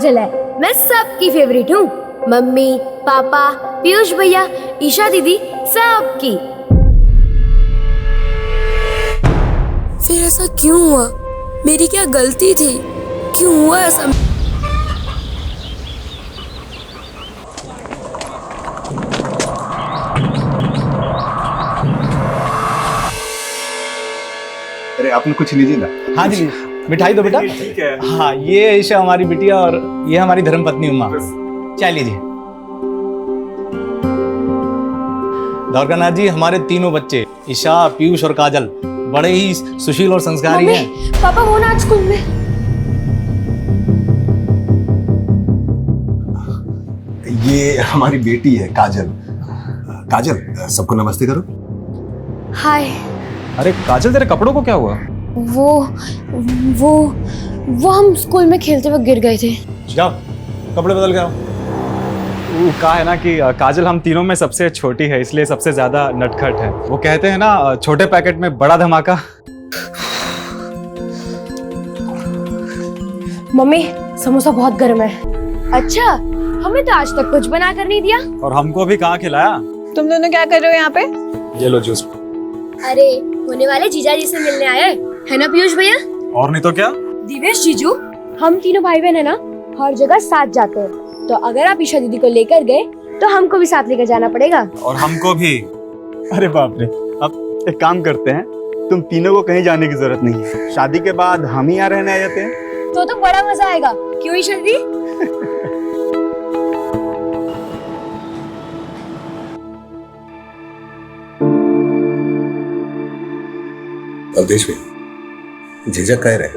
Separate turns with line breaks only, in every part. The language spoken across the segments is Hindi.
काजल है, मैं सबकी फेवरेट हूँ। मम्मी, पापा, पीयूष भैया, ईशा दीदी, सबकी।
फिर ऐसा क्यों हुआ? मेरी क्या गलती थी? क्यों हुआ ऐसा?
अरे आपने कुछ लीजिए ना।
हाँ जी, मिठाई दो बेटा।
ठीक है।
हाँ, ये ईशा हमारी बिटिया और ये हमारी धर्मपत्नी उमा। चाय लीजिए। द्वारकानाथ जी, हमारे तीनों बच्चे ईशा, पीयूष और काजल बड़े ही सुशील और संस्कारी हैं।
पापा वो ना आज स्कूल में।
ये हमारी बेटी है काजल। काजल, सबको नमस्ते करो।
हाय।
अरे काजल, तेरे कपड़ों को क्या हुआ?
वो हम स्कूल में खेलते वक्त गिर गए थे।
जाओ, कपड़े बदल के आओ।
वो कहा है ना कि काजल हम तीनों में सबसे छोटी है, इसलिए सबसे ज्यादा नटखट है। वो कहते हैं ना, छोटे पैकेट में बड़ा धमाका।
मम्मी, समोसा बहुत गर्म है। अच्छा, हमें तो आज तक कुछ बना कर नहीं दिया।
और हमको भी कहाँ खिलाया।
तुम दोनों क्या कर रहे हो यहाँ पे?
ये लो जूस।
अरे, होने वाले जीजा जी से मिलने आए है ना पीयूष भैया?
और नहीं तो क्या।
दिवेश जीजू, हम तीनों भाई बहन है ना, हर जगह साथ जाते हैं, तो अगर आप ईशा दीदी को लेकर गए तो हमको भी साथ लेकर जाना पड़ेगा।
और हमको भी।
अरे बाप रे, अब एक काम करते हैं, तुम तीनों को कहीं जाने की जरूरत नहीं है। शादी के बाद हम ही यहाँ रहने आ जाते हैं।
तो बड़ा मजा आएगा, क्यों ईशा दीदी?
अवधेश भैया, झिझक कह रहे,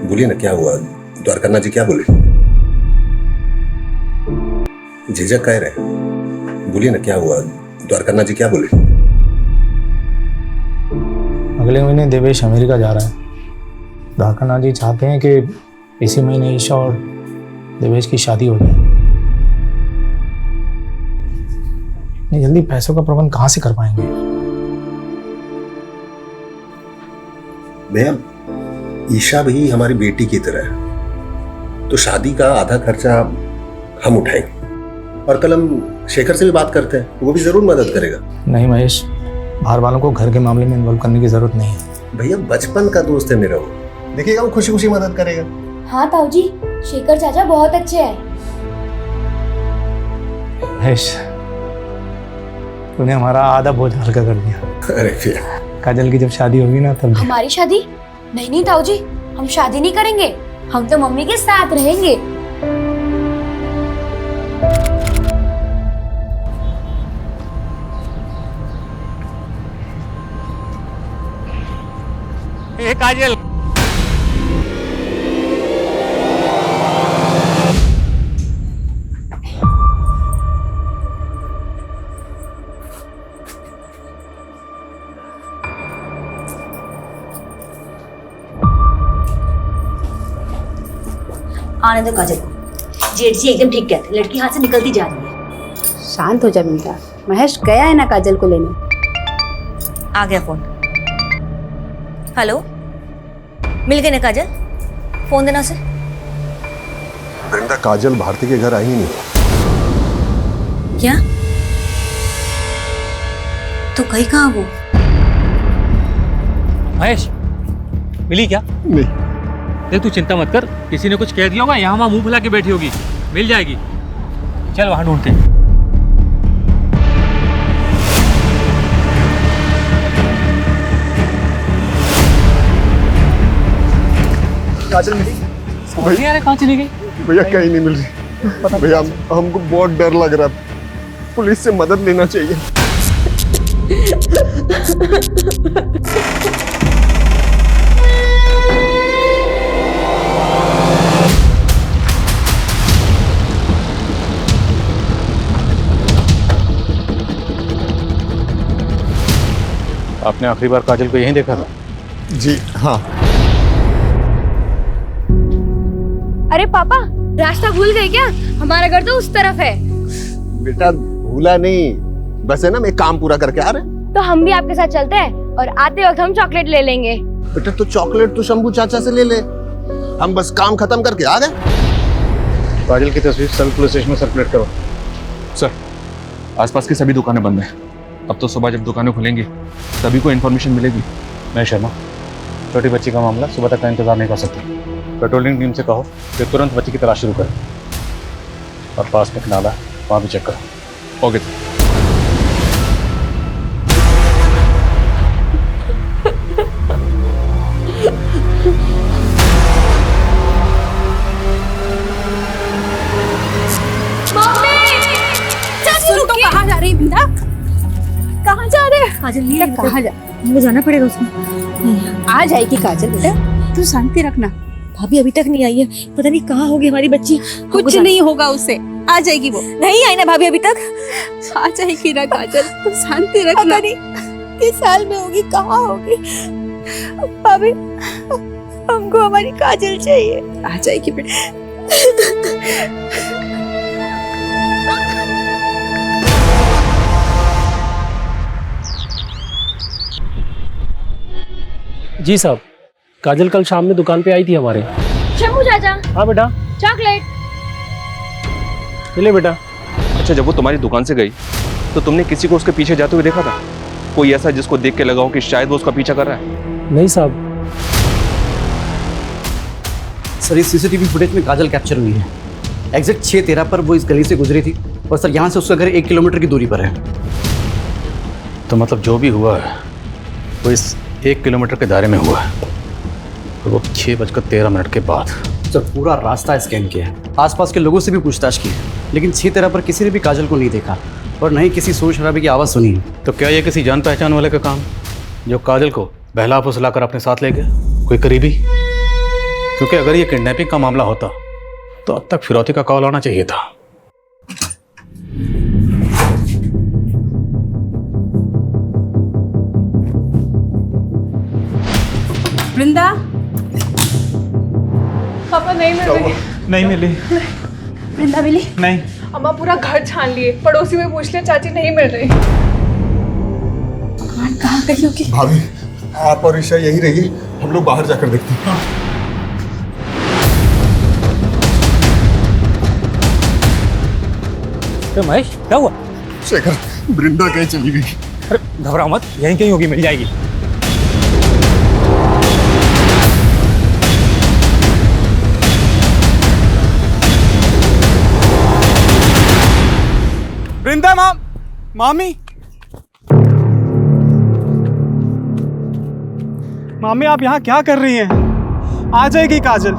बोलिए ना क्या हुआ? द्वारकानाथ जी क्या बोले? झिझक कह रहे, बोलिए ना क्या हुआ? द्वारकानाथ जी क्या बोले?
अगले महीने देवेश अमेरिका जा रहा है। द्वारकानाथ जी चाहते हैं कि इसी महीने ईशा और देवेश की शादी हो जाए। इतनी जल्दी पैसों का प्रबंध कहाँ से कर पाएंगे?
भैया, ईशा भी हमारी बेटी की तरह है, तो शादी का आधा खर्चा हम उठाएंगे। और कल हम शेखर से भी बात करते हैं, वो भी जरूर मदद करेगा।
नहीं महेश, बाहर वालों को घर के मामले में इन्वॉल्व करने की जरूरत नहीं है।
भैया, बचपन का दोस्त है मेरा, वो देखिएगा वो खुशी खुशी मदद करेगा।
हाँ ताऊ जी, शेखर चाचा बहुत अच्छे हैं।
महेश, तूने हमारा आधा बोझ हल्का कर दिया।
अरे भैया,
काजल की जब शादी होगी ना तब।
हमारी शादी? नहीं ताऊ जी, हम शादी नहीं करेंगे, हम तो मम्मी के साथ रहेंगे।
ए काजल,
आने दो काजल को। जेठ जी एकदम ठीक कहते, लड़की हाथ से निकलती जा रही है।
शांत हो जा बेटा। महेश गया है ना काजल को लेने।
आ गया फोन। हेलो, मिल गए ना काजल? फोन देना उसे।
वृंदा, काजल भारती के घर आई ही नहीं।
क्या? तो कहीं कहाँ वो?
महेश, मिली क्या?
नहीं।
देख, तू चिंता मत कर, किसी ने कुछ कह दिया होगा, यहाँ वहाँ मुंह फुला के बैठी होगी, मिल जाएगी। चल वहां ढूंढते हैं।
काजल मिली?
भैया, अरे कहाँ चली गई?
भैया कहीं नहीं मिल रही। भैया हमको बहुत डर लग रहा है, पुलिस से मदद लेना चाहिए।
आपने आखिरी बार काजल को यहीं देखा था?
जी हाँ।
अरे पापा, रास्ता भूल गए क्या? हमारा घर तो उस तरफ है।
बेटा भूला नहीं, बस है ना, मैं काम पूरा करके आ रहे हैं।
तो हम भी आपके साथ चलते हैं और आते वक्त हम चॉकलेट ले लेंगे।
बेटा तो चॉकलेट तो शंभू चाचा से ले ले, हम बस काम खत्म करके आ गए।
काजल की तस्वीर सब पुलिस स्टेशन में सर्कुलेट करो।
सर, आसपास की सभी दुकानें बंद हैं। अब तो सुबह जब दुकानें खुलेंगी सभी को इन्फॉर्मेशन मिलेगी।
मैं शर्मा, छोटी बच्ची का मामला सुबह तक का इंतजार नहीं कर सकती। पेट्रोलिंग टीम से कहो कि तुरंत बच्ची की तलाश शुरू करें और पास में एक नाला है, वहाँ भी चेक करो।
Okay sir.
कहाँ जा रही बिंदा? कहाँ जा रहे?
काजल नहीं
कहाँ जा?
मुझे जाना पड़ेगा उसमें।
आ जाएगी काजल बेटा, तू शांति रखना।
भाभी अभी तक नहीं आई है, पता नहीं कहाँ होगी हमारी बच्ची।
कुछ नहीं होगा उससे, आ जाएगी वो।
नहीं आई ना भाभी अभी तक।
आ जाएगी ना काजल, तू शांति रखना।
किस साल में होगी, कहाँ होगी? भाभी हमको हमारी काजल चाहिए।
आ जाएगी बेटा।
जी साहब, काजल कल शाम में दुकान पे आई थी हमारे।
शंभू चाचा,
हाँ बेटा,
चॉकलेट।
ले बेटा।
अच्छा, जब वो तुम्हारी दुकान से गई तो तुमने किसी को उसके पीछे जाते हुए देखा था? कोई ऐसा जिसको देख के लगा हो कि शायद वो उसका पीछा कर रहा है?
नहीं साहब।
सर, इस सीसीटीवी फुटेज में काजल कैप्चर हुई है। एग्जैक्ट 6:13 पर वो इस गली से गुजरी थी और सर यहाँ से उसका घर 1 किलोमीटर की दूरी पर है।
तो मतलब जो भी हुआ है वो इस 1 किलोमीटर के दायरे में हुआ है और वो 6:13 के बाद।
सर, पूरा रास्ता स्कैन किया है, आसपास के लोगों से भी पूछताछ की है, लेकिन 6:13 पर किसी ने भी काजल को नहीं देखा और न ही किसी शोर शराबे की आवाज़ सुनी।
तो क्या ये किसी जान पहचान वाले का काम जो काजल को बहला फुसला कर अपने साथ ले गया? कोई करीबी? क्योंकि अगर ये किडनैपिंग का मामला होता तो अब तक फिरौती का कॉल आना चाहिए था।
वृंदा,
पापा नहीं मिल रही।
नहीं मिली।
वृंदा मिली?
नहीं।
अम्मा पूरा घर छान लिए, पड़ोसी में पूछ लिया, चाची नहीं मिल रही।
भगवान, कहाँ गई होगी?
भाभी, आप और ईशा यही रहिए, हम लोग बाहर जाकर देखते हैं।
महेश, क्या हुआ?
शेखर, वृंदा कहीं चली गई।
अरे घबराओ मत, यहीं कहीं होगी, मिल जाएगी।
वृंदा मामी मामी, आप यहाँ क्या कर रही हैं? आ जाएगी काजल।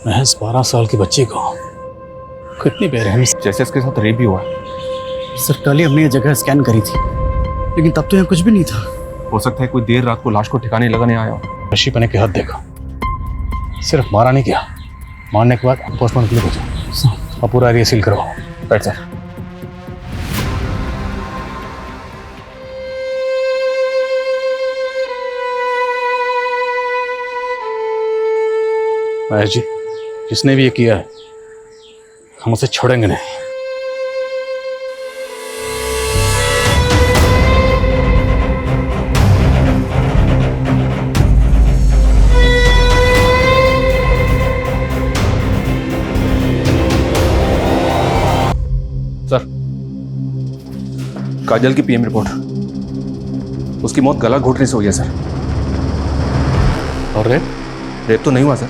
महज 12 साल की बच्ची को कितनी बेरहमी से।
जैसे इसके साथ रेप भी हुआ।
सर, कल ही हमने ये जगह स्कैन करी थी, लेकिन तब तो यहाँ कुछ भी नहीं था।
हो सकता है कोई देर रात को लाश को ठिकाने लगाने आया हो।
नशी पने के हाथ देखा, सिर्फ मारा नहीं किया, मारने के बाद पोस्टमार्टम के लिए भेजा और पूरा एरिया सील करो। बैठ सर। महेश जी, जिसने भी ये किया है हम उसे छोड़ेंगे नहीं।
सर, काजल की पीएम रिपोर्ट। उसकी मौत गला घोटने से हुई है सर।
और
रेप तो नहीं हुआ सर,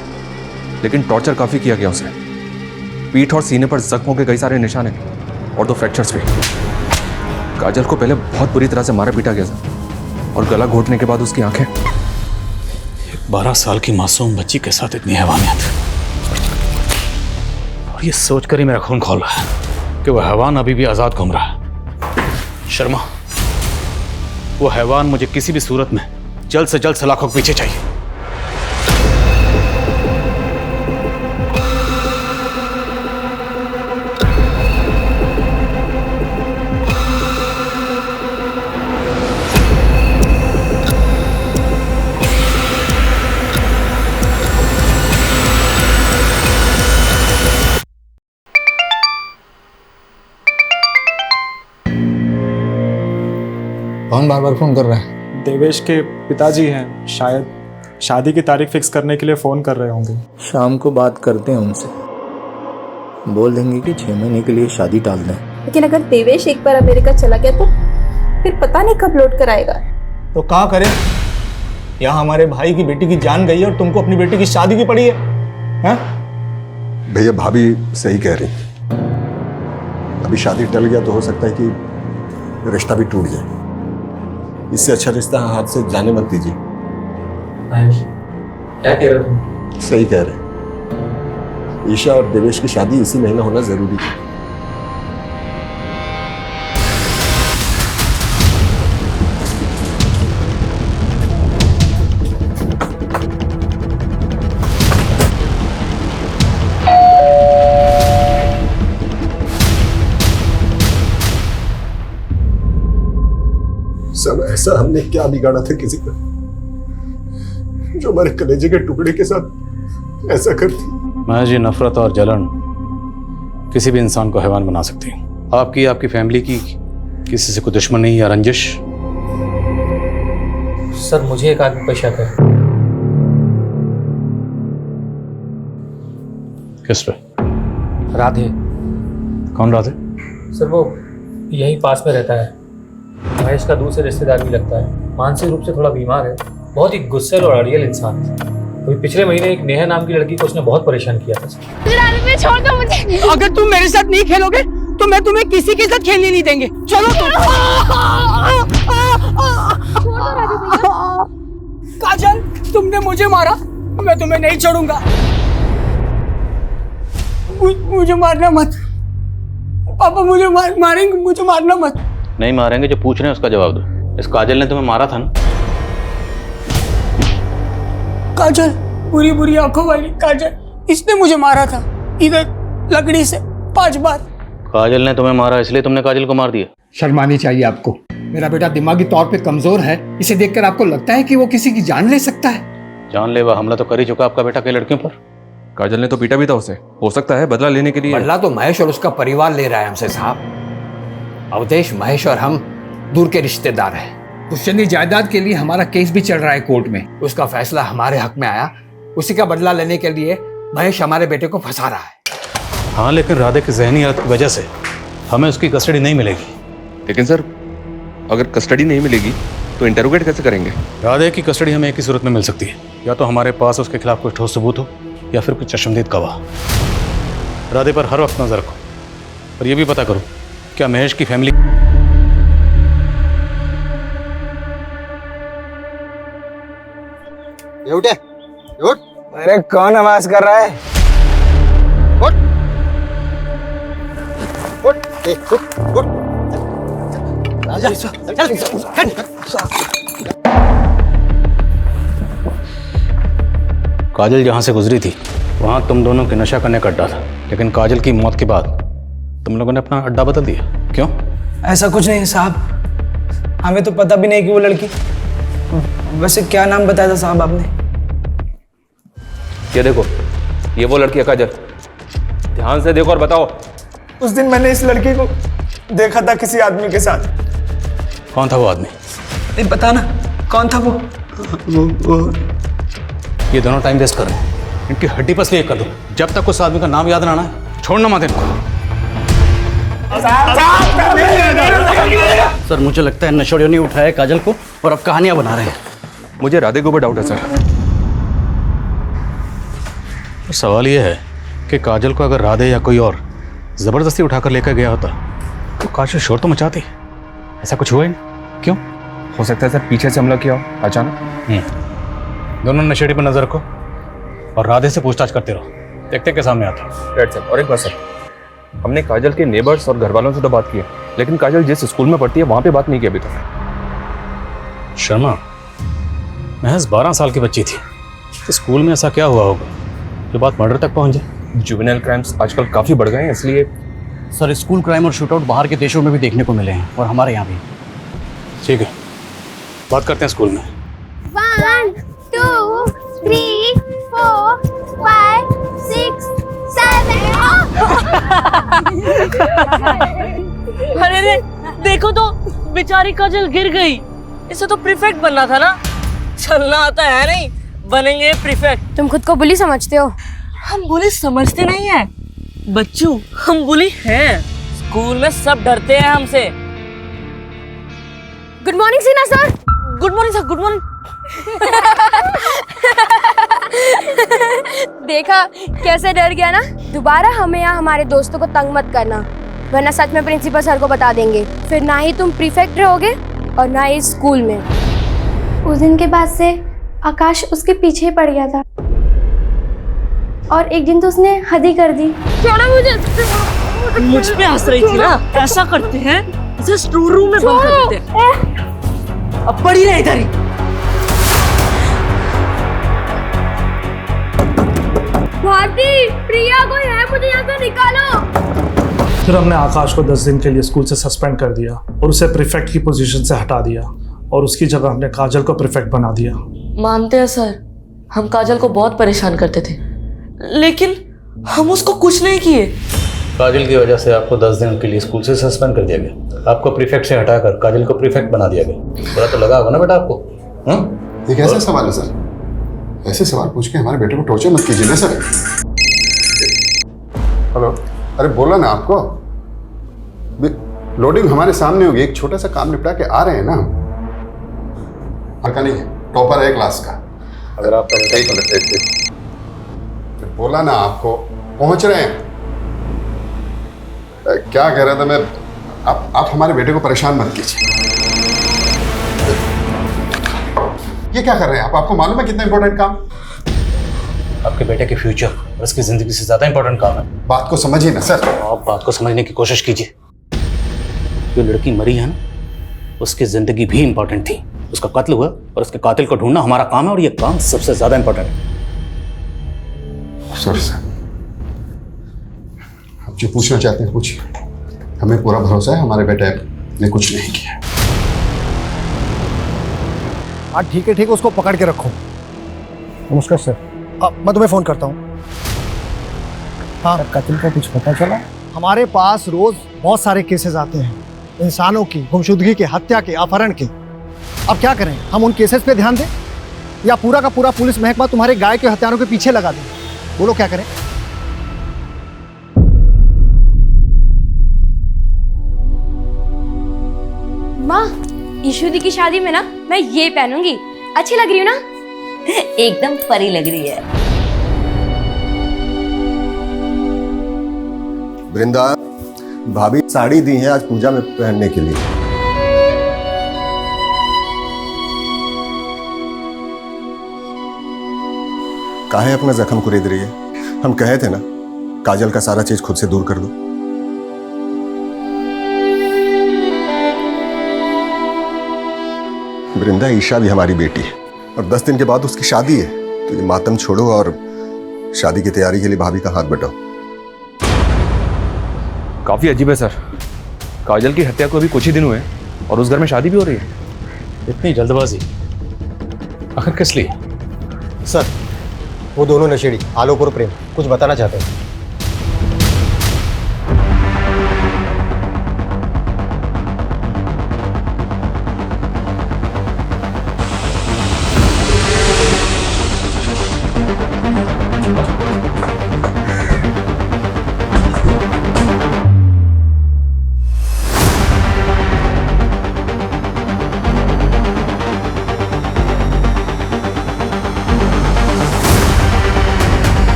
लेकिन टॉर्चर काफी किया गया उसे। पीठ और सीने पर जख्मों के कई सारे निशान हैं और 2 फ्रैक्चर्स भी। काजल को पहले बहुत बुरी तरह से मारा पीटा गया सर, और गला घोटने के बाद उसकी आंखें।
12 साल की मासूम बच्ची के साथ इतनी हैवानियत, और ये सोचकर ही मेरा खून खौल रहा है कि वह हैवान अभी भी आजाद घूम रहा है। शर्मा, वो हैवान मुझे किसी भी सूरत में जल्द से जल्द सलाखों के पीछे चाहिए।
कौन बार बार फोन कर रहा है?
देवेश के पिताजी हैं, शायद शादी की तारीख फिक्स करने के लिए फ़ोन कर रहे होंगे।
शाम को बात करते हैं उनसे, बोल देंगे कि 6 महीने के लिए शादी टाल दें।
लेकिन अगर देवेश एक बार अमेरिका चला गया तो फिर पता नहीं कब लौट कर आएगा।
तो क्या करें? यहाँ हमारे भाई की बेटी की जान गई है और तुमको अपनी बेटी की शादी की पड़ी है, हैं?
भैया भाभी सही कह रही। अभी शादी टल गया तो हो सकता है कि रिश्ता भी टूट जाए। इससे अच्छा रिश्ता हाथ से जाने मत दीजिए।
क्या कह रहे तुम?
सही कह रहे। ईशा और देवेश की शादी इसी महीना होना जरूरी है। सब ऐसा हमने क्या बिगाड़ा था किसी का, जो हमारे कलेजे के टुकड़े के साथ ऐसा करती।
महज ये नफरत और जलन किसी भी इंसान को हैवान बना सकती है। आपकी फैमिली की किसी से कोई दुश्मनी या रंजिश?
सर मुझे एक आदमी पर शक है।
किस पे?
राधे।
कौन राधे?
सर वो यहीं पास में रहता है, महेश का दूसरे रिश्तेदार भी लगता है। मानसिक रूप से थोड़ा बीमार है, बहुत ही गुस्सैल और अड़ियल इंसान। अभी पिछले महीने एक नेहा नाम की लड़की को उसने बहुत परेशान किया था।
छोड़ दो मुझे।
अगर तुम मेरे साथ नहीं खेलोगे तो मैं तुम्हें किसी के साथ खेलने नहीं देंगे। चलो तुम। काजल, तुमने मुझे मारा, मैं तुम्हें नहीं छोड़ूंगा। मुझे मारना मत पापा, मुझे मारेंगे, मुझे मारना मत।
नहीं मारेंगे, जो पूछ रहे हैं उसका जवाब दो। इस काजल ने तुम्हें मारा था ना?
काजल, बुरी बुरी आंखों वाली काजल, इसने मुझे मारा था इधर लकड़ी से 5 बार।
काजल ने तुम्हें मारा इसलिए तुमने काजल को मार दिया?
शर्मानी चाहिए आपको। मेरा बेटा दिमागी तौर पे कमजोर है, इसे देखकर आपको लगता है कि वो किसी की जान ले सकता है?
जानलेवा हमला तो कर ही चुका आपका बेटा कई लड़कियों पर।
काजल ने तो पीटा भी था उसे, हो सकता है बदला लेने के लिए।
बदला तो महेश और उसका परिवार ले रहा है हमसे साहब। अवधेश, महेश और हम दूर के रिश्तेदार हैं। पुश्तैनी जायदाद के लिए हमारा केस भी चल रहा है कोर्ट में। उसका फैसला हमारे हक में आया, उसी का बदला लेने के लिए महेश हमारे बेटे को फंसा रहा है।
हाँ, लेकिन राधे की जहनी हालत की वजह से हमें उसकी कस्टडी नहीं मिलेगी।
लेकिन सर, अगर कस्टडी नहीं मिलेगी तो इंटरोगेट कैसे करेंगे?
राधे की कस्टडी हमें एक ही सूरत में मिल सकती है, या तो हमारे पास उसके खिलाफ कोई ठोस सबूत हो या फिर कुछ चश्मदीद गवाह। राधे पर हर वक्त नजर रखो और ये भी पता करो क्या महेश की फैमिली
उठे, उठ।
अरे कौन आवाज कर रहा है?
उठ, उठ, उठ, उठ। राजा, चल,
काजल जहाँ से गुजरी थी वहाँ तुम दोनों के नशा करने का अड्डा था, लेकिन काजल की मौत के बाद तुम लोगों ने अपना अड्डा बदल दिया, क्यों?
ऐसा कुछ नहीं है साहब, हमें तो पता भी नहीं कि वो लड़की। वैसे क्या नाम बताया था साहब आपने?
ये देखो, ये वो लड़की है काजल। ध्यान से देखो और बताओ।
उस दिन मैंने इस लड़की को देखा था किसी आदमी के साथ।
कौन था वो आदमी?
नहीं पता ना कौन था वो।
ये दोनों टाइम वेस्ट कर रहे हैं, इनकी हड्डी पसली कर दो। जब तक उस आदमी का नाम याद ना आना है छोड़ना मत इनको।
सर मुझे लगता है नशोड़ियों ने उठाया काजल को और अब कहानियां बना रहे हैं।
मुझे राधे के ऊपर डाउट है सर।
तो सवाल यह है कि काजल को अगर राधे या कोई और जबरदस्ती उठाकर लेकर गया होता तो काजल शोर तो मचाती। ऐसा कुछ हुआ ही नहीं, क्यों?
हो सकता है सर पीछे से हमला किया हो अचानक।
दोनों नशेड़ी पर नजर रखो और राधे से पूछताछ करते रहो, देखते के सामने आता।
Right sir. और एक बात सर, हमने काजल के नेबर्स और घर वालों से तो बात की है, लेकिन काजल जिस स्कूल में पढ़ती है वहाँ पे बात नहीं की अभी तक।
शर्मा महज 12 साल की बच्ची थी, तो स्कूल में ऐसा क्या हुआ होगा जो बात मर्डर तक पहुंच जाए?
जुवेनाइल क्राइम्स आजकल काफ़ी बढ़ गए हैं, इसलिए
सर स्कूल क्राइम और शूटआउट बाहर के देशों में भी देखने को मिले हैं और हमारे यहाँ भी।
ठीक है, बात करते हैं स्कूल में।
1 2 3 4 5 6 7
अरे रे, देखो तो बेचारी काजल गिर गई। इसे तो प्रीफेक्ट बनना था ना। चलना आता है नहीं, बनेंगे प्रीफेक्ट।
तुम खुद को बुली समझते हो?
हम बुली समझते नहीं है बच्चू, हम बुली हैं। स्कूल में सब डरते हैं हमसे।
गुड मॉर्निंग सीना sir.
Good morning sir, good morning.
देखा कैसे डर गया ना। दोबारा हमें यहाँ हमारे दोस्तों को तंग मत करना, वरना सच में प्रिंसिपल सर को बता देंगे। फिर ना ही तुम प्रीफेक्ट रहोगे और ना ही स्कूल में।
उस दिन के बाद से आकाश उसके पीछे ही पड़ गया था और एक दिन तो उसने हद ही कर दी।
छोड़ो मुझे। मुझ पे हंस रही थी ना। ऐसा करते हैं, इसे स्टोर रूम में बंद कर देते हैं। अब पड़ी रहे इधर ही।
भारती, प्रिया कोई है, मुझे यहाँ से निकालो।
फिर हमने आकाश को 10 दिन के लिए स्कूल से सस्पेंड कर दिया और उसे प्रीफेक्ट की पोजीशन से हटा दिया और उसकी जगह हमने काजल को प्रीफेक्ट बना दिया।
मानते हैं सर, हम काजल को बहुत परेशान करते थे, लेकिन हम उसको कुछ नहीं किए।
काजल की वजह से आपको 10 दिन के लिए स्कूल से सस्पेंड कर दिया गया। आपको प्रीफेक्ट से हटाकर काजल को प्रीफेक्ट बना दिया गया। बुरा तो लगा होगा ना बेटा आपको?
ये कैसा सवाल है सर? ऐसे सवाल पूछ के हमारे बेटे को टॉर्चर मत कीजिए ना सर। हेलो, अरे बोला ना आपको, लोडिंग हमारे सामने होगी। एक छोटा सा काम निपटा के आ रहे हैं ना हम। का नहीं है, टॉपर है क्लास का।
अगर आप
बोला ना आपको, पहुंच रहे हैं। क्या कह रहा था मैं? आप हमारे बेटे को परेशान मत कीजिए। ये क्या कर रहे हैं आप? आपको मालूम है कितना इंपॉर्टेंट काम?
आपके बेटे के फ्यूचर और उसकी जिंदगी से ज्यादा इंपॉर्टेंट काम है।
बात को समझिए ना सर।
आप बात को समझने की कोशिश कीजिए। जो लड़की मरी है ना, उसकी जिंदगी भी इंपॉर्टेंट थी। उसका कत्ल हुआ और उसके कातिल को ढूंढना हमारा काम है, और ये काम सबसे ज्यादा इंपॉर्टेंट है।
सॉरी सर, आप जो पूछना चाहते हैं पूछिए। हमें पूरा भरोसा है हमारे बेटे ने कुछ नहीं किया।
हाँ ठीक है, उसको पकड़ के रखो। नमस्कार सर, मैं तुम्हें फ़ोन करता हूँ। हाँ, कत्ल का कुछ पता चला? हमारे पास रोज़ बहुत सारे केसेस आते हैं, इंसानों की गुमशुदगी के, हत्या के, अपहरण के। अब क्या करें, हम उन केसेस पे ध्यान दें या पूरा का पूरा पुलिस महकमा तुम्हारे गाय के हत्यारों के पीछे लगा दें? बोलो क्या करें?
माँ, ईशु दी की शादी में ना मैं ये पहनूंगी। अच्छी लग रही हूँ ना?
एकदम परी लग रही है।
वृंदा, भाभी साड़ी दी है आज पूजा में पहनने के लिए। काहे अपना जख्म कुरेद रही है? हम कहे थे ना, काजल का सारा चीज खुद से दूर कर दो। वृंदा, ईशा भी हमारी बेटी है और 10 दिन के बाद उसकी शादी है, तो ये मातम छोड़ो और शादी की तैयारी के लिए भाभी का हाथ बटाओ।
काफ़ी अजीब है सर, काजल की हत्या को अभी कुछ ही दिन हुए और उस घर में शादी भी हो रही है।
इतनी जल्दबाजी आखिर किस लिए?
सर, वो दोनों नशेड़ी आलोक और प्रेम कुछ बताना चाहते हैं।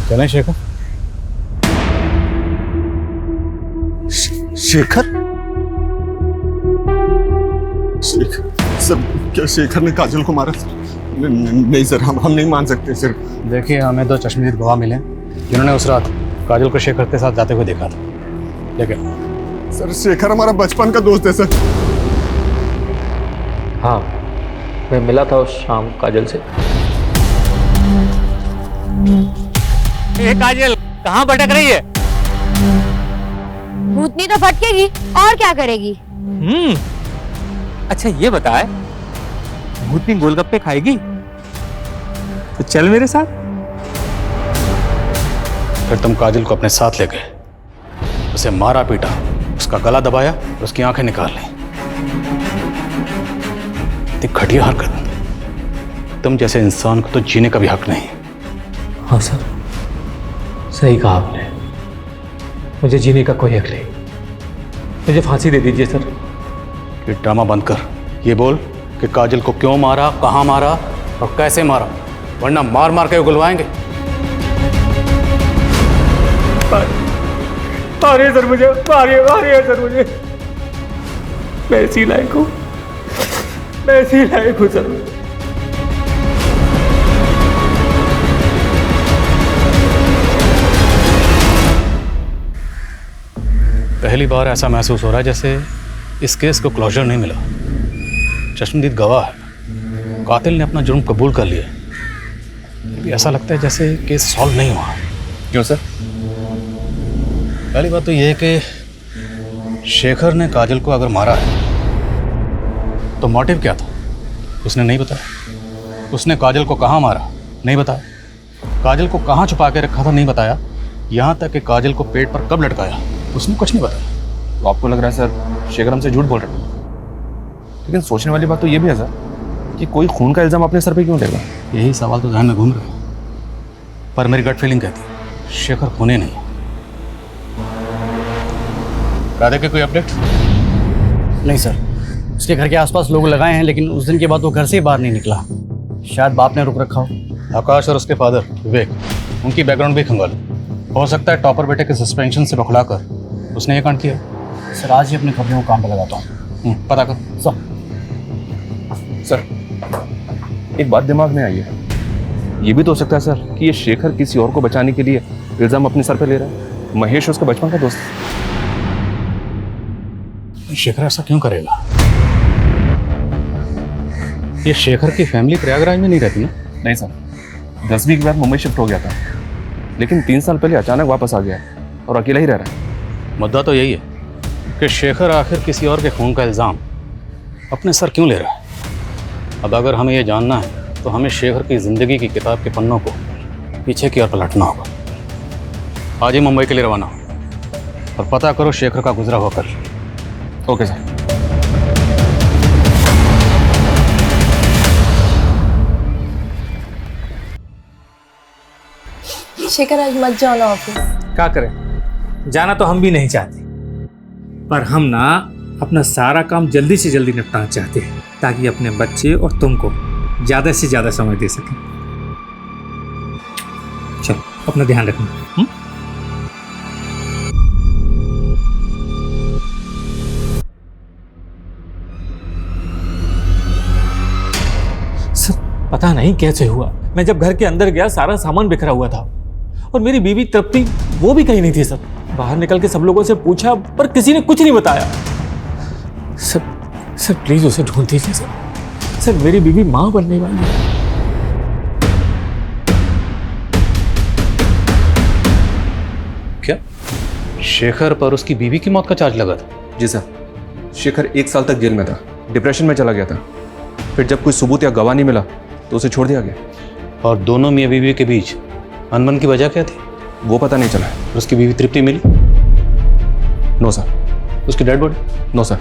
चलें शेखर?
शेखर?
सर क्या शेखर ने काजल को मारा? नहीं सर, हम नहीं मान सकते सर।
देखिए, हमें 2 चश्मदीद गवाह मिले जिन्होंने उस रात काजल को शेखर के साथ जाते हुए देखा था। लेकिन
सर शेखर हमारा बचपन का दोस्त है सर।
हाँ, मैं मिला था उस शाम काजल से।
काजल कहाँ भटक रही है?
भूतनी तो भटकेगी और क्या करेगी?
अच्छा ये बताए, भूतनी गोलगप्पे खाएगी? तो चल मेरे साथ।
फिर तुम काजल को अपने साथ ले गए, उसे मारा पीटा, उसका गला दबाया और उसकी आंखें निकाल ली। इतनी घटिया हरकत, तुम जैसे इंसान को तो जीने का भी हक नहीं।
हाँ सर, सही कहा आपने। मुझे जीने का कोई हक नहीं। मुझे फांसी दे दीजिए सर।
ये ड्रामा बंद कर। ये बोल कि काजल को क्यों मारा, कहाँ मारा और कैसे मारा, वरना मार मार के उगलवाएंगे।
मारिए सर मुझे, मारिए सर मुझे। मैं इसी लायक हूँ, मैं इसी लायक हूँ सर।
पहली बार ऐसा महसूस हो रहा है जैसे इस केस को क्लोजर नहीं मिला। चश्मदीद गवाह है, कातिल ने अपना जुर्म कबूल कर लिया, फिर भी ऐसा लगता है जैसे केस सॉल्व नहीं हुआ।
क्यों सर?
पहली बात तो यह है कि शेखर ने काजल को अगर मारा है तो मोटिव क्या था उसने नहीं बताया। उसने काजल को कहाँ मारा नहीं बताया, काजल को कहाँ छुपा के रखा था नहीं बताया, यहाँ तक कि काजल को पेट पर कब लटकाया उसने कुछ नहीं बताया।
तो आपको लग रहा है सर शेखर हमसे झूठ बोल रहा है? लेकिन सोचने वाली बात तो ये भी है सर कि कोई खून का इल्जाम अपने सर पे क्यों लेगा?
यही सवाल तो ध्यान में घूम रहा है, पर मेरी गट फीलिंग कहती है शेखर खूनी नहीं। राधे के कोई अपडेट?
नहीं सर, उसके घर के आसपास लोग लगाए हैं, लेकिन उस दिन के बाद वो घर से ही बाहर नहीं निकला। शायद बाप ने रुक रखा हो।
आकाश और उसके फादर विवेक, उनकी बैकग्राउंड भी खंगालो। हो सकता है टॉपर बेटे के सस्पेंशन से बखला कर उसने ये कांड किया।
सर आज ही अपने खबरों को काम पे लगाता हूँ।
पता कर।
सर एक बात दिमाग में आई है, ये भी तो हो सकता है सर कि ये शेखर किसी और को बचाने के लिए इल्जाम अपने सर पे ले रहा है। महेश उसका बचपन का दोस्त है।
शेखर ऐसा क्यों करेगा? ये शेखर की फैमिली प्रयागराज में नहीं रहती ना?
नहीं सर, 10वीं के बाद मुंबई शिफ्ट हो गया था, लेकिन 3 साल पहले अचानक वापस आ गया और अकेला ही रह रहा है।
मुद्दा तो यही है कि शेखर आखिर किसी और के खून का इल्ज़ाम अपने सर क्यों ले रहा है। अब अगर हमें ये जानना है तो हमें शेखर की ज़िंदगी की किताब के पन्नों को पीछे की ओर पलटना होगा। आज ही मुंबई के लिए रवाना हो और पता करो शेखर का गुजरा हुआ कल।
Okay sir.
शेखर आज मत जाओ ना ऑफिस।
क्या करें, जाना तो हम भी नहीं चाहते, पर हम ना अपना सारा काम जल्दी से जल्दी निपटाना चाहते हैं ताकि अपने बच्चे और तुमको ज़्यादा से ज़्यादा समय दे सकें। चलो अपना ध्यान रखना। सर पता नहीं कैसे हुआ, मैं जब घर के अंदर गया सारा सामान बिखरा हुआ था और मेरी बीवी तृप्ति वो भी कहीं नहीं थी सर। बाहर निकल के सब लोगों से पूछा पर किसी ने कुछ नहीं बताया। सर प्लीज उसे ढूंढ दीजिए सर मेरी बीवी मां बनने वाली है।
क्या शेखर पर उसकी बीवी की मौत का चार्ज लगा था?
जी सर, शेखर 1 साल तक जेल में था, डिप्रेशन में चला गया था। फिर जब कोई सबूत या गवाह नहीं मिला तो उसे छोड़ दिया गया।
और दोनों मियाँ बीवी के बीच अनबन की वजह क्या थी?
वो पता नहीं चला।
उसकी बीवी तृप्ति मिली?
No sir.
उसकी डेड बॉडी?
No sir.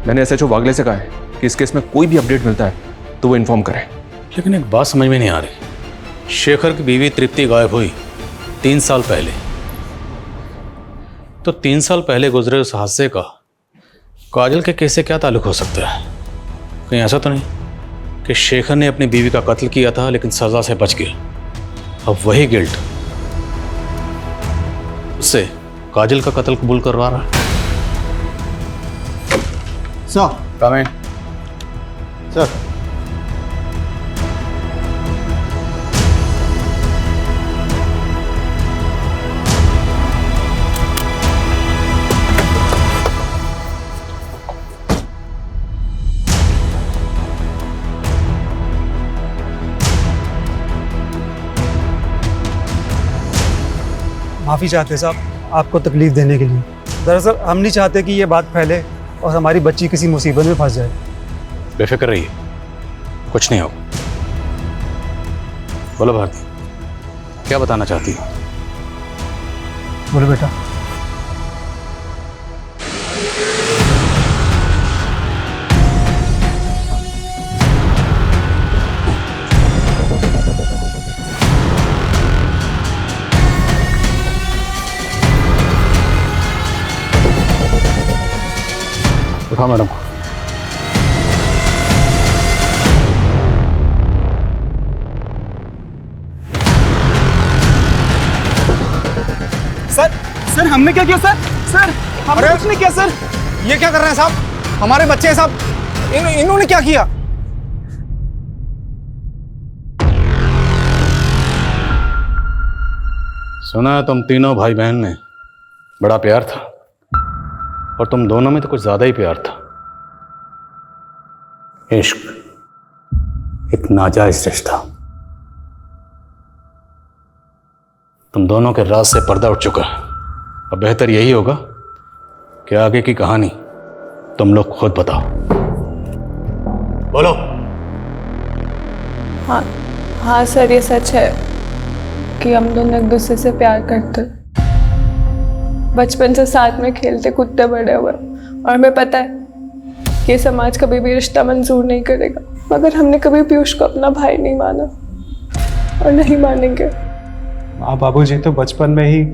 मैंने SHO वागले से कहा है कि इस केस में कोई भी अपडेट मिलता है तो वो इन्फॉर्म करे।
लेकिन एक बात समझ में नहीं आ रही, शेखर की बीवी तृप्ति गायब हुई 3 साल पहले, तो 3 साल पहले गुजरे उस हादसे का काजल के केस से क्या ताल्लुक हो सकता है? कहीं ऐसा तो नहीं कि शेखर ने अपनी बीवी का कत्ल किया था लेकिन सजा से बच गया, अब वही गिल्ट उससे काजल का कत्ल कबूल करवा रहा है?
सर
कम है।
सर।
माफ़ी चाहते साहब आपको तकलीफ़ देने के लिए। दरअसल हम नहीं चाहते कि ये बात फैले और हमारी बच्ची किसी मुसीबत में फंस जाए।
बेफिक्र रहिए, कुछ नहीं होगा। बोलो भारती, क्या बताना चाहती हो?
बोलो बेटा।
उठाओ मैडम को।
सर हमने क्या किया सर? सर हमने कुछ नहीं किया सर।
ये क्या कर रहे हैं साहब? हमारे बच्चे हैं साहब। इन्होंने क्या किया?
सुना है तुम तीनों भाई बहन में बड़ा प्यार था, और तुम दोनों में तो कुछ ज्यादा ही प्यार था। इश्क, एक नाजायज रिश्ता। तुम दोनों के राज से पर्दा उठ चुका है। अब बेहतर यही होगा कि आगे की कहानी तुम लोग खुद बताओ। बोलो।
हाँ सर, ये सच है कि हम दोनों एक दूसरे से प्यार करते, बचपन से साथ में खेलते कूदते बड़े हुए, और हमें पता है कि समाज कभी भी रिश्ता मंजूर नहीं करेगा, मगर हमने कभी पीयूष को अपना भाई नहीं माना और नहीं मानेंगे।
आप बाबूजी तो बचपन में ही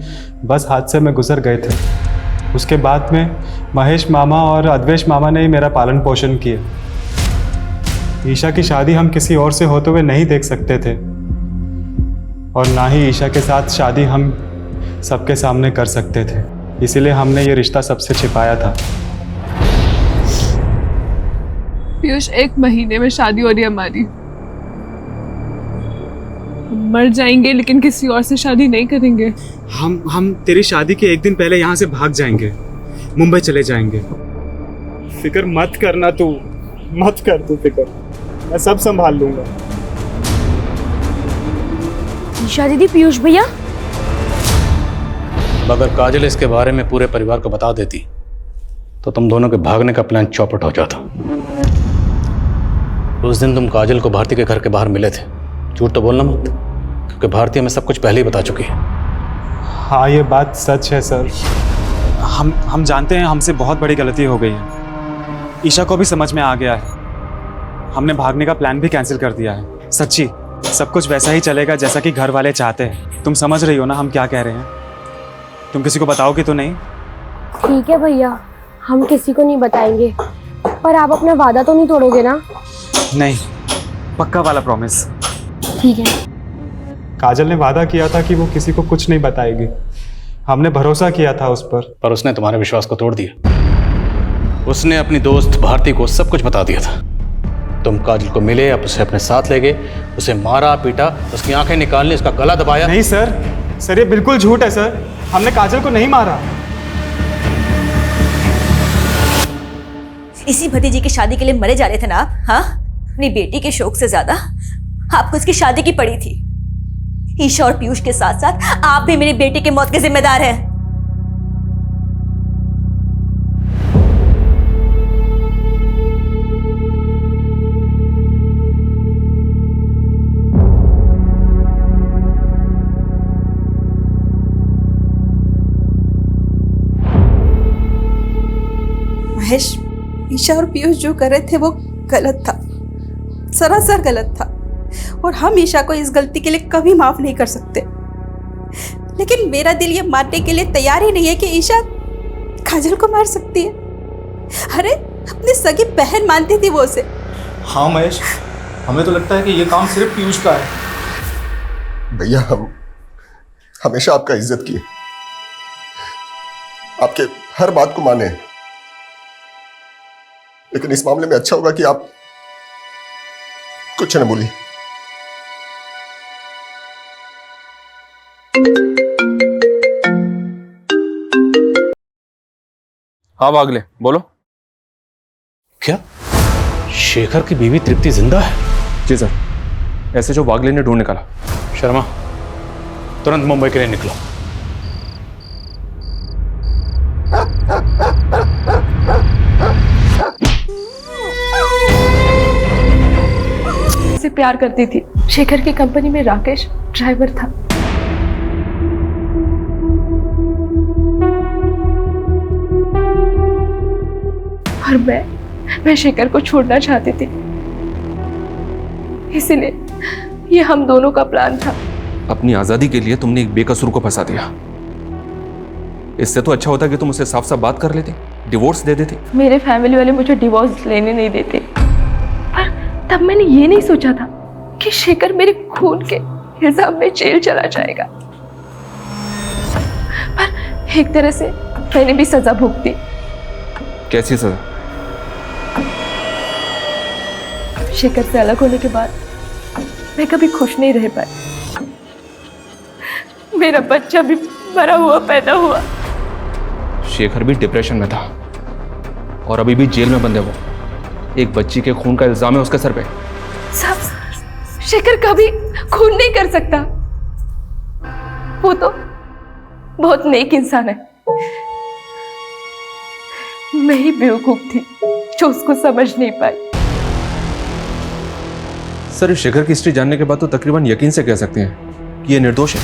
बस हादसे में गुजर गए थे। उसके बाद में महेश मामा और अद्वेश मामा ने ही मेरा पालन पोषण किया। ईशा की शादी हम किसी और से होते हुए नहीं देख सकते थे, और ना ही ईशा के साथ शादी हम सबके सामने कर सकते थे। इसीलिए हमने ये रिश्ता सबसे छिपाया था।
पीयूष, 1 महीने में शादी हो रही है हमारी। हम मर जाएंगे लेकिन किसी और से शादी नहीं करेंगे।
हम तेरी शादी के 1 दिन पहले यहाँ से भाग जाएंगे, मुंबई चले जाएंगे। फिक्र मत करना, तू मत कर तू फिक्र, मैं सब संभाल लूंगा।
ईशा दीदी, पीयूष भैया।
अब अगर काजल इसके बारे में पूरे परिवार को बता देती तो तुम दोनों के भागने का प्लान चौपट हो जाता। उस दिन तुम काजल को भारती के घर के बाहर मिले थे। झूठ तो बोलना मत, क्योंकि भारती हमें सब कुछ पहले ही बता चुकी है।
हाँ, ये बात सच है सर। हम जानते हैं हमसे बहुत बड़ी गलती हो गई है। ईशा को भी समझ में आ गया है। हमने भागने का प्लान भी कैंसिल कर दिया है। सच्ची, सब कुछ वैसा ही चलेगा जैसा कि घर वाले चाहते हैं। तुम समझ रही हो ना हम क्या कह रहे हैं? तुम किसी को बताओगे तो नहीं?
ठीक है भैया, हम किसी को नहीं बताएंगे, पर आप अपना वादा तो नहीं तोड़ोगे ना?
नहीं, पक्का वाला प्रॉमिस।
ठीक है।
काजल ने वादा किया था कि वो किसी को कुछ नहीं बताएगी। हमने भरोसा किया था उस पर
उसने तुम्हारे विश्वास को तोड़ दिया। उसने अपनी दोस्त भारती को सब कुछ बता दिया था। तुम काजल को मिले, अब उसे अपने साथ ले गए, उसे मारा पीटा, उसकी आंखें निकाल ली, उसका गला दबाया।
नहीं सर, ये बिल्कुल झूठ है सर। हमने काजल को नहीं मारा।
इसी भतीजी की शादी के लिए मरे जा रहे थे ना आप? हाँ, अपनी बेटी के शौक से ज्यादा आपको उसकी शादी की पड़ी थी। ईशा और पीयूष के साथ साथ आप भी मेरी बेटी की मौत के जिम्मेदार हैं।
महेश, ईशा और पीयूष जो कर रहे थे वो गलत था, सरासर गलत था, और हम ईशा को इस गलती के लिए कभी माफ नहीं कर सकते। लेकिन मेरा दिल ये मानने के लिए तैयार ही नहीं है कि ईशा काजल को मार सकती है। अरे अपनी सगी बहन मानती थी वो उसे।
हाँ महेश, हमें तो लगता है कि ये काम सिर्फ पीयूष का है।
भैया, हम हमेशा आपका इज्जत किए, आपके हर बात को माने, लेकिन इस मामले में अच्छा होगा कि आप कुछ न बोली।
हाँ वागले, बोलो।
क्या शेखर की बीवी तृप्ति जिंदा है?
जी सर, ऐसे जो वागले ने ढूंढ निकाला।
शर्मा, तुरंत मुंबई के लिए निकलो।
से प्यार करती थी। शेखर की कंपनी में राकेश ड्राइवर था। और मैं शेखर को छोड़ना चाहती थी, इसीलिए ये हम दोनों का प्लान था।
अपनी आजादी के लिए तुमने एक बेकसूर को फंसा दिया। इससे तो अच्छा होता कि तुम उससे साफ साफ बात कर लेती, डिवोर्स दे देती।
मेरे फैमिली वाले मुझे डिवोर्स लेने नहीं देते, पर तब मैंने ये नहीं सोचा था कि शेखर मेरे खून के इल्जाम में जेल चला जाएगा। पर एक तरह से मैंने भी सजा भुगती।
कैसी सजा?
शेखर से अलग होने के बाद मैं कभी खुश नहीं रह पाई। मेरा बच्चा भी मरा हुआ पैदा हुआ।
शेखर भी डिप्रेशन में था और अभी भी जेल में बंद है वो। एक बच्ची के खून का इल्जाम है उसके सर पे।
सब शेखर कभी खून नहीं कर सकता। वो तो बहुत नेक इंसान है। मैं ही बेवकूफ थी जो उसको समझ नहीं पाई।
सर, शेखर की हिस्ट्री जानने के बाद तो तकरीबन यकीन से कह सकते हैं कि ये निर्दोष है।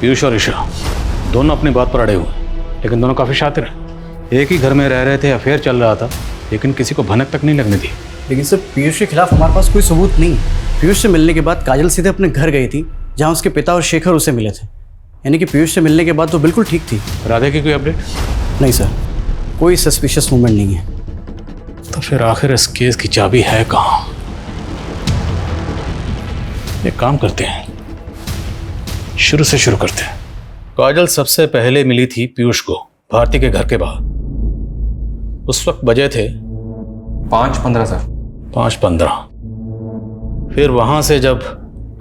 पीयूष और ईशा दोनों अपनी बात पर अड़े हुए, लेकिन दोनों काफी शातिर हैं। एक ही घर में रह रहे थे, अफेयर चल रहा था, लेकिन किसी को भनक तक नहीं लगने दी।
लेकिन सर, पीयूष के खिलाफ हमारे पास कोई सबूत नहीं। पीयूष से मिलने के बाद काजल सीधे अपने घर गई थी, जहाँ उसके पिता और शेखर उसे मिले थे। यानी कि पीयूष से मिलने के बाद तो बिल्कुल ठीक थी।
राधे की कोई अपडेट?
नहीं सर, कोई सस्पिशियस मूवमेंट नहीं है।
तो फिर आखिर इस केस की चाबी है कहाँ? एक काम करते हैं, शुरू से शुरू करते हैं। काजल सबसे पहले मिली थी पीयूष को भारती के घर के बाहर। उस वक्त बजे थे
5:15 सर।
5:15। फिर वहां से जब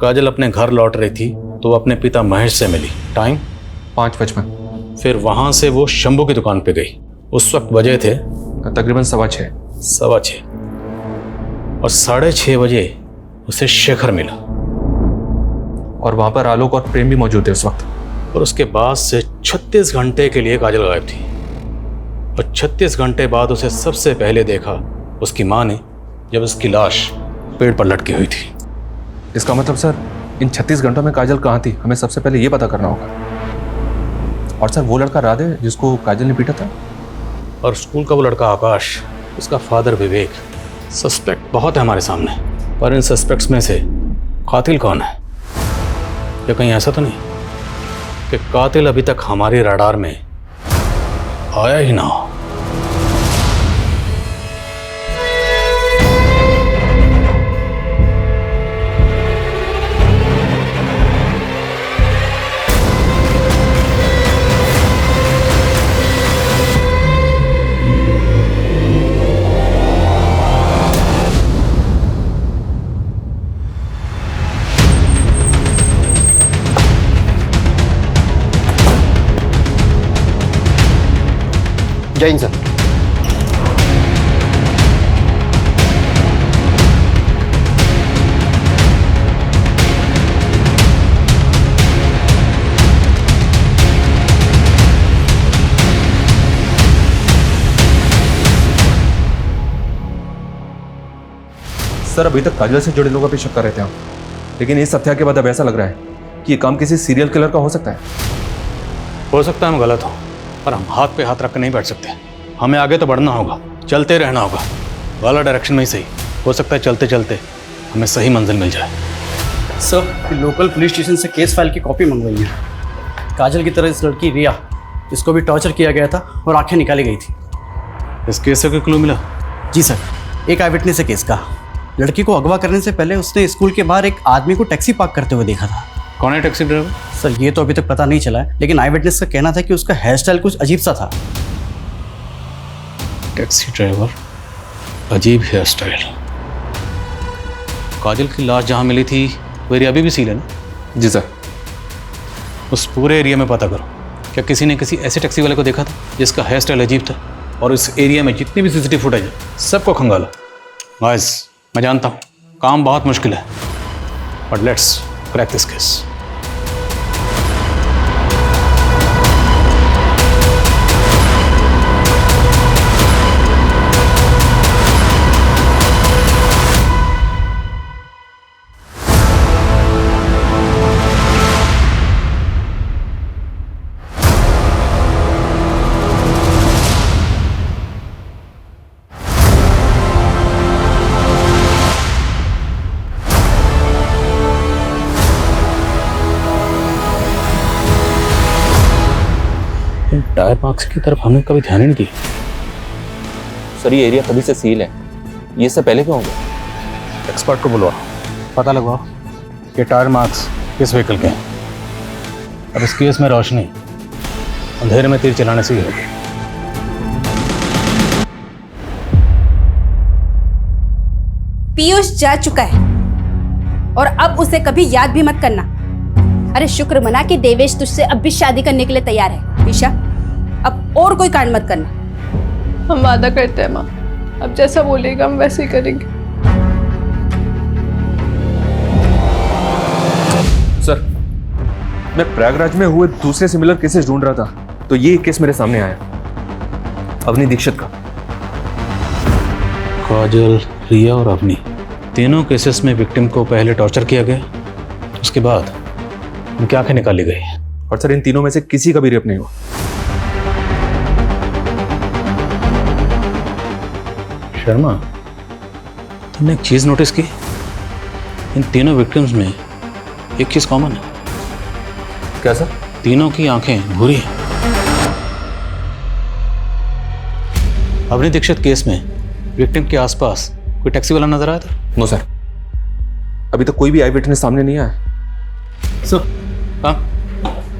काजल अपने घर लौट रही थी तो वो अपने पिता महेश से मिली। टाइम
5:55।
फिर वहां से वो शंभू की दुकान पे गई। उस वक्त बजे थे
तकरीबन 6:15।
6:15। और 6:30 बजे उसे शेखर मिला
और वहां पर आलोक और प्रेम भी मौजूद थे उस वक्त।
और उसके बाद से 36 घंटे के लिए काजल गायब थी। और 36 घंटे बाद उसे सबसे पहले देखा उसकी माँ ने, जब उसकी लाश पेड़ पर लटकी हुई थी।
इसका मतलब सर, इन 36 घंटों में काजल कहाँ थी, हमें सबसे पहले ये पता करना होगा। और सर, वो लड़का राधे जिसको काजल ने पीटा था,
और स्कूल का वो लड़का आकाश, उसका फादर विवेक। सस्पेक्ट बहुत है हमारे सामने, पर इन सस्पेक्ट्स में से कातिल कौन है? या कहीं ऐसा तो नहीं कि कातिल अभी तक हमारी रडार में आया ही ना हो?
जय हिंद सर।
सर, अभी तक काजल से जुड़े लोगों पे शक कर रहे थे हम, लेकिन इस हत्या के बाद अब ऐसा लग रहा है कि ये काम किसी सीरियल किलर का हो सकता है।
हो सकता है हम गलत हों, पर हम हाथ पे हाथ रख कर नहीं बैठ सकते। हमें आगे तो बढ़ना होगा, चलते रहना होगा, वाला डायरेक्शन में ही सही। हो सकता है चलते चलते हमें सही मंजिल मिल जाए।
सर, लोकल पुलिस स्टेशन से केस फाइल की कॉपी मंगवाई है। काजल की तरह इस लड़की रिया, इसको भी टॉर्चर किया गया था और आंखें निकाली गई थी।
इस केस से कोई क्लू मिला?
जी सर, एक आई विटनेस है केस का। लड़की को अगवा करने से पहले उसने स्कूल के बाहर एक आदमी को टैक्सी पार्क करते हुए देखा था।
कौन है टैक्सी ड्राइवर?
सर, ये तो अभी तक पता नहीं चला है, लेकिन आई विटनेस का कहना था कि उसका हेयर स्टाइल कुछ अजीब सा था।
टैक्सी ड्राइवर, अजीब हेयर स्टाइल। काजल की लाश जहाँ मिली थी वो एरिया अभी भी सील है ना?
जी सर।
उस पूरे एरिया में पता करो, क्या किसी ने किसी ऐसे टैक्सी वाले को देखा था जिसका हेयर स्टाइल अजीब था? और इस एरिया में जितनी भी सीसीटीवी फुटेज है सबको खंगालो। गाइस, मैं जानता हूँ काम बहुत मुश्किल है, but let's crack this case. Tyre marks की तरफ हमने कभी ध्यान ही नहीं दिया।
सर ये एरिया कभी से सील है, ये सब पहले क्यों हो गया?
एक्सपर्ट को बुलवाओ, पता लगवाओ कि टायर मार्क्स किस व्हीकल के हैं। अब इस केस में रोशनी अंधेरे में तीर चलाने से ही होगी।
पीयूष जा चुका है और अब उसे कभी याद भी मत करना। अरे शुक्र मना कि देवेश तुझसे अब भी शादी करने के लिए तैयार है। ईशा, अब और कोई कांड मत करना।
हम वादा करते हैं माँ, अब जैसा बोलेगा हम वैसे ही करेंगे।
सर, मैं प्रयागराज में हुए दूसरे सिमिलर केसेस ढूंढ रहा था तो ये केस मेरे सामने आया, अवनी दीक्षित का।
काजल, रिया और अवनी, तीनों केसेस में विक्टिम को पहले टॉर्चर किया गया, उसके बाद उनकी आंखें निकाली गई।
और सर इन तीनों में से किसी का भी रेप नहीं हुआ।
शर्मा, तुमने एक चीज नोटिस की? इन तीनों विक्टिम्स में एक चीज कॉमन है।
क्या सर?
तीनों की आंखें भूरी हैं। अवनी दीक्षित केस में विक्टिम के आसपास कोई टैक्सी वाला नजर आया था?
नो सर, अभी तक कोई भी आई विटनेस सामने नहीं आया।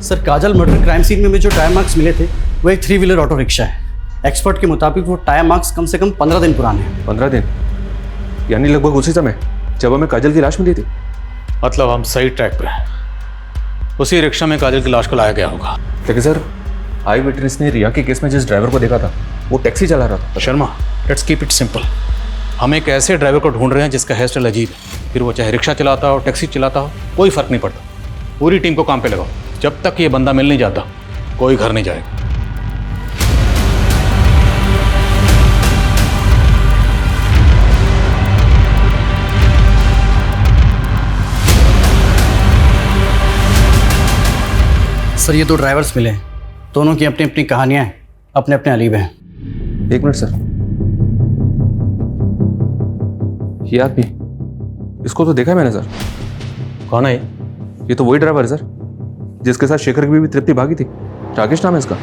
सर काजल मर्डर क्राइम सीन में जो टायर मार्क्स मिले थे वो एक 3 व्हीलर ऑटो रिक्शा है। एक्सपर्ट के मुताबिक वो टायर मार्क्स कम से कम 15 दिन पुराने हैं।
15 दिन? यानी लगभग उसी समय जब हमें काजल की लाश मिली थी।
मतलब हम सही ट्रैक पे हैं। उसी रिक्शा में काजल की लाश को लाया गया होगा।
लेकिन सर, आई विटनेस ने रिया के केस में जिस ड्राइवर को देखा था वो टैक्सी चला रहा था।
Sharma, let's keep it simple. हम एक ऐसे ड्राइवर को ढूंढ रहे हैं जिसका हेयर स्टाइल अजीब है, फिर वो चाहे रिक्शा चलाता हो, टैक्सी चलाता हो, कोई फर्क नहीं पड़ता। पूरी टीम को काम पे लगाओ। जब तक ये बंदा मिल नहीं जाता कोई घर नहीं जाएगा।
सर ये 2 ड्राइवर्स मिले हैं, दोनों की अपनी अपनी कहानियां हैं, अपने अपने अलीब हैं।
1 मिनट सर, ये आदमी, इसको तो देखा है मैंने सर।
कौन है
ये? तो वही ड्राइवर है सर जिसके साथ शेखर की बीवी तृप्ति भागी थी। राकेश नाम है इसका।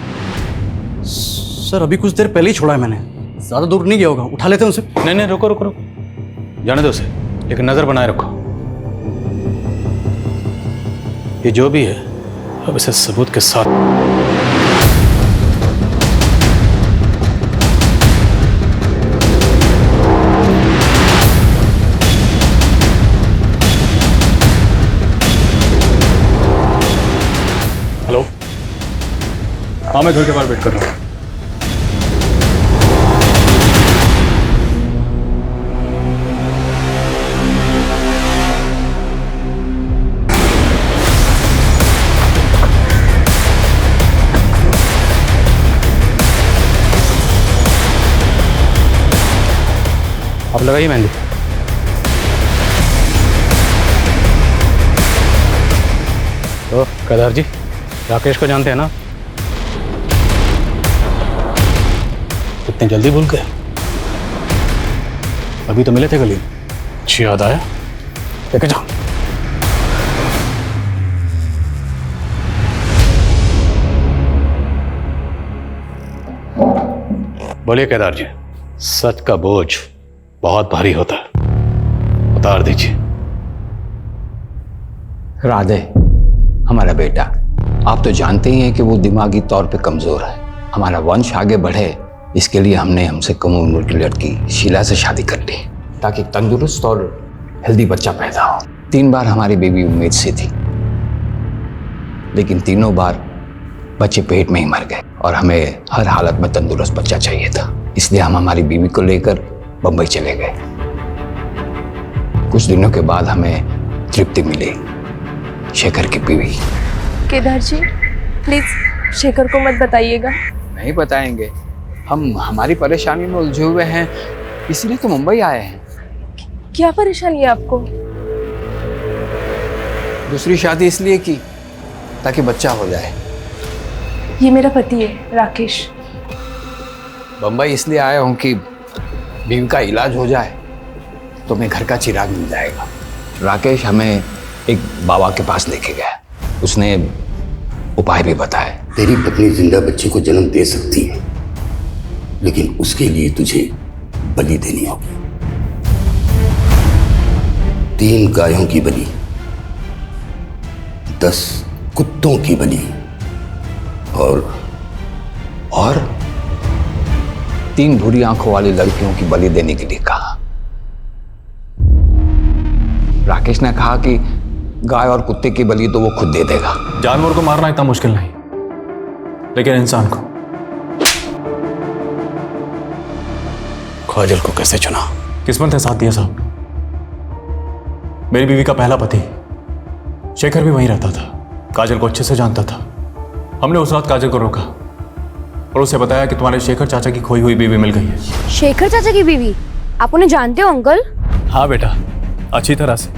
सर अभी कुछ देर पहले ही छोड़ा है मैंने, ज्यादा दूर नहीं गया होगा, उठा लेते हैं उसे।
नहीं, रुको रुको रुको, जाने दो उसे, लेकिन नजर बनाए रखो। ये जो भी है अब इसे सबूत के साथ। हेलो, हाँ मैं घर के बाहर वेट कर रहा हूँ। आप लगाइए मेहंदी। तो केदार जी, राकेश को जानते हैं ना? इतनी जल्दी भूल गए? अभी तो मिले थे गली में। अच्छी याद आया, लेके जाओ। बोलिए केदार जी, सच का बोझ बहुत भारी होता है, उतार दीजिए।
राधे, हमारा बेटा, आप तो जानते ही हैं कि वो दिमागी तौर पे कमजोर है। हमारा वंश आगे बढ़े इसके लिए हमने हमसे कम उम्र की लड़की शीला से शादी कर ली, ताकि तंदुरुस्त और हेल्दी बच्चा पैदा हो। 3 बार हमारी बेबी उम्मीद से थी, लेकिन तीनों बार बच्चे पेट में ही मर गए और हमें हर हालत में तंदुरुस्त बच्चा चाहिए था। इसलिए हम हमारी बीवी को लेकर बंबई चले गए। कुछ दिनों के बाद हमें तृप्ति मिली, शेखर की बीवी।
केदार जी प्लीज शेखर को मत बताइएगा।
नहीं बताएंगे, हम हमारी परेशानी में उलझे हुए हैं, इसीलिए तो मुंबई आए हैं।
क्या परेशानी है आपको?
दूसरी शादी इसलिए की ताकि बच्चा हो जाए।
ये मेरा पति है राकेश।
बंबई इसलिए आया हूं कि बीवी का इलाज हो जाए तो मैं घर का चिराग मिल जाएगा। राकेश हमें एक बाबा के पास लेके गया, उसने उपाय भी बताए।
तेरी पत्नी जिंदा बच्चे को जन्म दे सकती है, लेकिन उसके लिए तुझे बलि देनी होगी। 3 गायों की बलि, 10 कुत्तों की बलि और
3 भूरी आंखों वाली लड़कियों की बलि देने के लिए कहा। राकेश ने कहा कि गाय और कुत्ते की बलि तो वो खुद दे देगा।
जानवर को मारना इतना मुश्किल नहीं, लेकिन इंसान को।
काजल को कैसे चुना?
किस्मत ने साथ दिया साहब। मेरी बीवी का पहला पति शेखर भी वहीं रहता था, काजल को अच्छे से जानता था। हमने उस रात काजल को रोका और उसे बताया कि तुम्हारे शेखर चाचा की खोई हुई बीवी मिल गई है।
शेखर चाचा की बीवी? आप उन्हें जानते हो अंकल?
हाँ बेटा, अच्छी तरह से।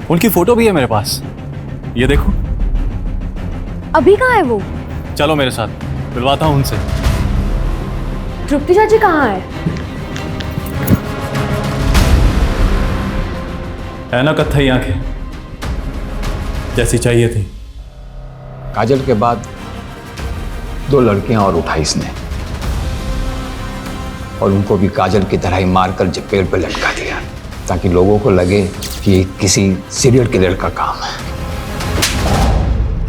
उनकी फोटो भी है मेरे पास, ये देखो।
अभी कहाँ है वो?
चलो मेरे साथ, मिलवाता हूँ उनसे।
तृप्ति चाची कहाँ है?
है ना कत्थई आंखें, जैसी चाहिए थी।
काजल के बाद 2 लड़कियां और उठाई इसने, और उनको भी काजल की तरह ही मारकर पेड़ पे लटका दिया, ताकि लोगों को लगे कि ये किसी सीरियल किलर का काम है।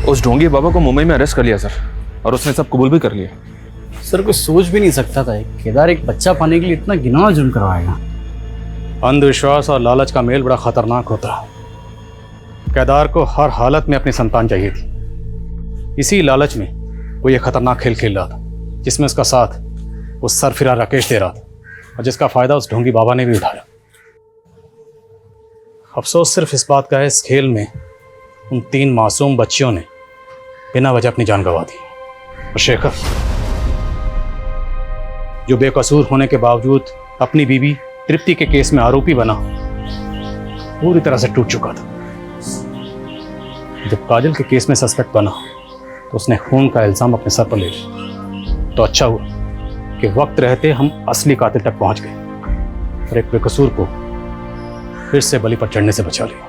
उस ढोंगी बाबा को मुंबई में अरेस्ट कर लिया सर, और उसने सब कबूल भी कर लिया।
सर कोई सोच भी नहीं सकता था केदार एक बच्चा पाने के लिए इतना घिनौना जुर्म करवाएगा।
अंधविश्वास और लालच का मेल बड़ा खतरनाक होता है। केदार को हर हालत में अपनी संतान चाहिए थी। इसी लालच में वो ये खतरनाक खेल खेल रहा था, जिसमें उसका साथ उस सरफिरा राकेश दे रहा था, और जिसका फायदा उस ढोंगी बाबा ने भी उठाया। अफसोस सिर्फ इस बात का है, इस खेल में उन 3 मासूम बच्चियों ने बिना वजह अपनी जान गंवा दी। और शेखर, जो बेकसूर होने के बावजूद अपनी बीवी तृप्ति के केस में आरोपी बना, पूरी तरह से टूट चुका था। जब काजल के केस में सस्पेक्ट बना तो उसने खून का इल्जाम अपने सर पर ले लिया। तो अच्छा हुआ कि वक्त रहते हम असली कातिल तक पहुंच गए और एक बेकसूर को फिर से बलि पर चढ़ने से बचा लिया।